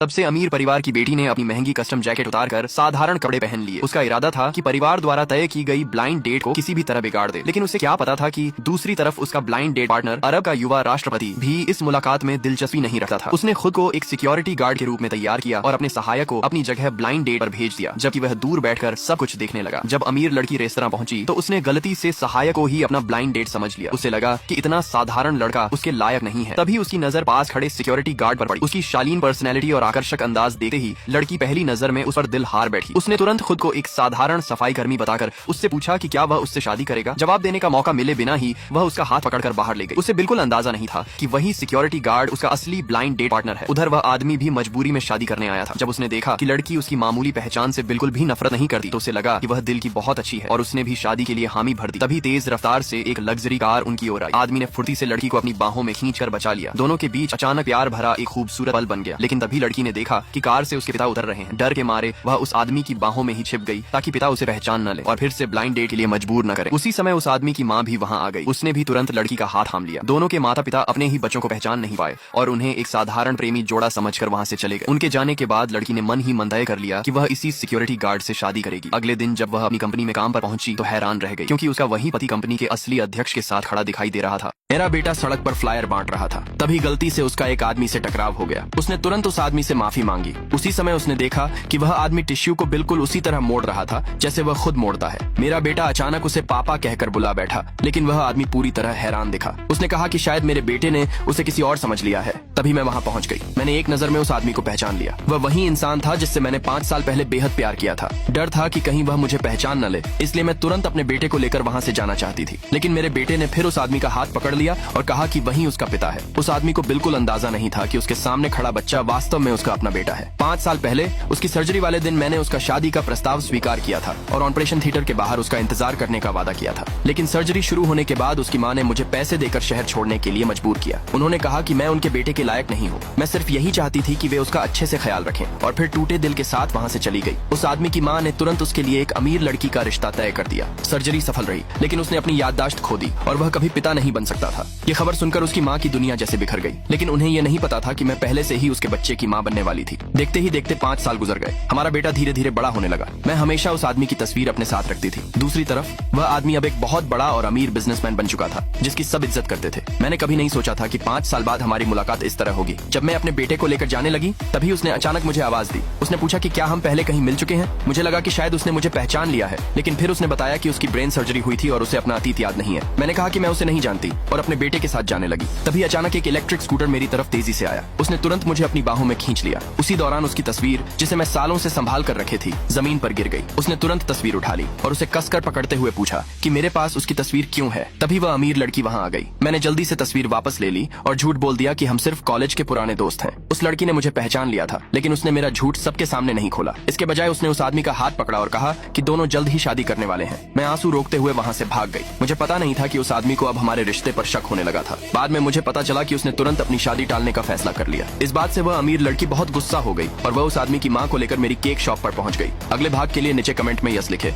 सबसे अमीर परिवार की बेटी ने अपनी महंगी कस्टम जैकेट उतारकर साधारण कपड़े पहन लिए। उसका इरादा था कि परिवार द्वारा तय की गई ब्लाइंड डेट को किसी भी तरह बिगाड़ दे, लेकिन उसे क्या पता था कि दूसरी तरफ उसका ब्लाइंड डेट पार्टनर अरब का युवा राष्ट्रपति भी इस मुलाकात में दिलचस्पी नहीं रखता था। उसने खुद को एक सिक्योरिटी गार्ड के रूप में तैयार किया और अपने सहायक को अपनी जगह ब्लाइंड डेट पर भेज दिया, जबकि वह दूर बैठकर सब कुछ देखने लगा। जब अमीर लड़की रेस्तरां पहुंची तो उसने गलती से सहायक को ही अपना ब्लाइंड डेट समझ लिया। उसे लगा कि इतना साधारण लड़का उसके लायक नहीं है। तभी उसकी नजर पास खड़े सिक्योरिटी गार्ड पर पड़ी। उसकी शालीन पर्सनैलिटी और आकर्षक अंदाज देखते ही लड़की पहली नजर में उस पर दिल हार बैठी। उसने तुरंत खुद को एक साधारण सफाई कर्मी बताकर उससे पूछा कि क्या वह उससे शादी करेगा। जवाब देने का मौका मिले बिना ही वह उसका हाथ पकड़कर बाहर ले गई। उसे बिल्कुल अंदाजा नहीं था कि वही सिक्योरिटी गार्ड उसका असली ब्लाइंड डेट पार्टनर है। उधर वह आदमी भी मजबूरी में शादी करने आया था। जब उसने देखा कि लड़की उसकी मामूली पहचान से बिल्कुल भी नफरत नहीं करती तो उसे लगा कि वह दिल की बहुत अच्छी है और उसने भी शादी के लिए हामी भर दी। तभी तेज रफ्तार से एक लग्जरी कार उनकी ओर आई। आदमी ने फुर्ती से लड़की को अपनी बाहों में खींचकर बचा लिया। दोनों के बीच अचानक प्यार भरा एक खूबसूरत पल बन गया। लेकिन तभी लड़की ने देखा कि कार से उसके पिता उतर रहे हैं। डर के मारे वह उस आदमी की बाहों में ही छिप गई ताकि पिता उसे पहचान न ले और फिर से ब्लाइंड डेट के लिए मजबूर न करे। उसी समय उस आदमी की माँ भी वहाँ आ गई। उसने भी तुरंत लड़की का हाथ थाम लिया। दोनों के माता पिता अपने ही बच्चों को पहचान नहीं पाए और उन्हें एक साधारण प्रेमी जोड़ा समझकर वहाँ से चले गए। उनके जाने के बाद लड़की ने मन ही मन तय कर लिया कि वह इसी सिक्योरिटी गार्ड से शादी करेगी। अगले दिन जब वह अपनी कंपनी में काम पर पहुंची तो हैरान रह गई, क्योंकि उसका वही पति कंपनी के असली अध्यक्ष के साथ खड़ा दिखाई दे रहा था। मेरा बेटा सड़क पर फ्लायर बांट रहा था। तभी गलती से उसका एक आदमी से टकराव हो गया। उसने तुरंत उस आदमी से माफी मांगी। उसी समय उसने देखा कि वह आदमी टिश्यू को बिल्कुल उसी तरह मोड़ रहा था जैसे वह खुद मोड़ता है। मेरा बेटा अचानक उसे पापा कहकर बुला बैठा, लेकिन वह आदमी पूरी तरह हैरान दिखा। उसने कहा कि शायद मेरे बेटे ने उसे किसी और समझ लिया है। तभी मैं वहाँ पहुँच गई। मैंने एक नजर में उस आदमी को पहचान लिया। वह वही इंसान था जिससे मैंने 5 साल पहले बेहद प्यार किया था। डर था कि कहीं वह मुझे पहचान न ले, इसलिए मैं तुरंत अपने बेटे को लेकर वहाँ से जाना चाहती थी। लेकिन मेरे बेटे ने फिर उस आदमी का हाथ पकड़ लिया और कहा कि वही उसका पिता है। उस आदमी को बिल्कुल अंदाजा नहीं था कि उसके सामने खड़ा बच्चा वास्तव में उसका अपना बेटा है। 5 साल पहले उसकी सर्जरी वाले दिन मैंने उसका शादी का प्रस्ताव स्वीकार किया था और ऑपरेशन थिएटर के बाहर उसका इंतजार करने का वादा किया था। लेकिन सर्जरी शुरू होने के बाद उसकी माँ ने मुझे पैसे देकर शहर छोड़ने के लिए मजबूर किया। उन्होंने कहा कि मैं उनके बेटे के लायक नहीं हूँ। मैं सिर्फ यही चाहती थी कि वे उसका अच्छे से ख्याल रखें, और फिर टूटे दिल के साथ वहाँ से चली गई। उस आदमी की माँ ने तुरंत उसके लिए एक अमीर लड़की का रिश्ता तय कर दिया। सर्जरी सफल रही, लेकिन उसने अपनी याददाश्त खो दी और वह कभी पिता नहीं बन सकता था। ये खबर सुनकर उसकी माँ की दुनिया जैसे बिखर गई। लेकिन उन्हें यह नहीं पता था कि मैं पहले से ही उसके बच्चे की माँ बनने वाली थी। देखते ही देखते 5 साल गुजर गए। हमारा बेटा धीरे धीरे बड़ा होने लगा। मैं हमेशा उस आदमी की तस्वीर अपने साथ रखती थी। दूसरी तरफ वह आदमी अब एक बहुत बड़ा और अमीर बिजनेसमैन बन चुका था, जिसकी सब इज्जत करते थे। मैंने कभी नहीं सोचा था कि 5 साल बाद हमारी मुलाकात इस तरह होगी। जब मैं अपने बेटे को लेकर जाने लगी तभी उसने अचानक मुझे आवाज दी। उसने पूछा कि क्या हम पहले कहीं मिल चुके हैं। मुझे लगा कि शायद उसने मुझे पहचान लिया है, लेकिन फिर उसने बताया कि उसकी ब्रेन सर्जरी हुई थी और उसे अपना अतीत याद नहीं है। मैंने कहा कि मैं उसे नहीं जानती और अपने बेटे के साथ जाने लगी। तभी अचानक एक इलेक्ट्रिक स्कूटर मेरी तरफ तेजी से आया। उसने तुरंत मुझे अपनी बाहों में खींच लिया। उसी दौरान उसकी तस्वीर, जिसे मैं सालों से संभाल कर रखे थी, जमीन पर गिर गई। उसने तुरंत तस्वीर उठा ली और उसे कसकर पकड़ते हुए पूछा कि मेरे पास उसकी तस्वीर क्यों है। तभी वह अमीर लड़की वहाँ आ गई। मैंने जल्दी से तस्वीर वापस ले ली और झूठ बोल दिया कि हम सिर्फ कॉलेज के पुराने दोस्त हैं। उस लड़की ने मुझे पहचान लिया था, लेकिन उसने मेरा झूठ सबके सामने नहीं खोला। इसके बजाय उसने उस आदमी का हाथ पकड़ा और कहा कि दोनों जल्द ही शादी करने वाले हैं। मैं आंसू रोकते हुए वहाँ से भाग गई। मुझे पता नहीं था कि उस आदमी को अब हमारे रिश्ते पर शक होने लगा था। बाद में मुझे पता चला कि उसने तुरंत अपनी शादी टालने का फैसला कर लिया। इस बात से वह अमीर लड़की बहुत गुस्सा हो गई और वह उस आदमी की माँ को लेकर मेरी केक शॉप पर पहुंच गई। अगले भाग के लिए नीचे कमेंट में यस लिखे।